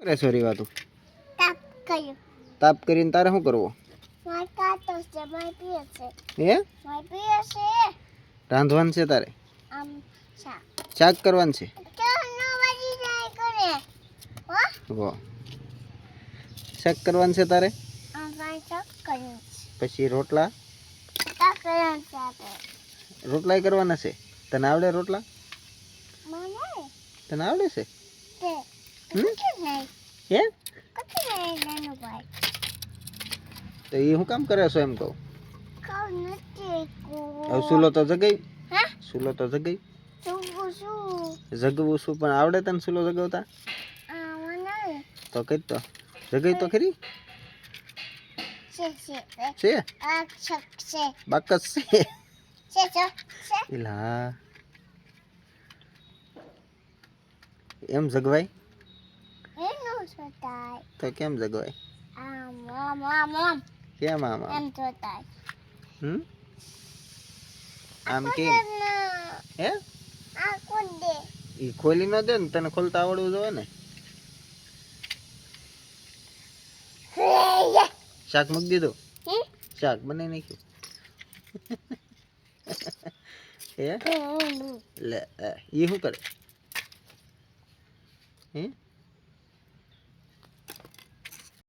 કરે સોરી વાતું તાપ કર્યું તાપ કરીને તારે શું કરવો માર કાતો છે માર પીએ છે હે માર પીએ છે રાંધવાનું છે તારે આમ શા શાક કરવાનું છે તો નો વાજી જાય કરે હો વાહ શાક કરવાનું છે તારે આમ કાઈ શાક કર્યું પછી રોટલા તા કર્યું છે આપણે રોટલાય કરવાના છે તને આવડે રોટલા મને તને આવડે છે તે હમ? કુછ નહીં હે કુછ નહીં નાનો ભાઈ તો એ શું કામ કરે છો એમ કહું કાવ નથી હવે સુલો તો જગાઈ હે સુલો તો જગાઈ તું શું જગવું શું પણ આવડે તને સુલો જગાવતા આ મને તો કઈ તો જગાઈ તો ખરી છે છે આ છક છે બાકસ છે છે એલા એમ જગવાય એનો સોતાય તો કેમ જગવાય આમ આમ આમ આમ કેમ આમ આમ એમ સોતાય હમ આમ કેમ હે આ કોણ દે ઈ ખોલી ન દે ને તને ખોલતા આવડવું જોઈએ ને શાક મૂકી દીધું શાક બનાવી નાખ્યું હે લે ઈ શું કરે હે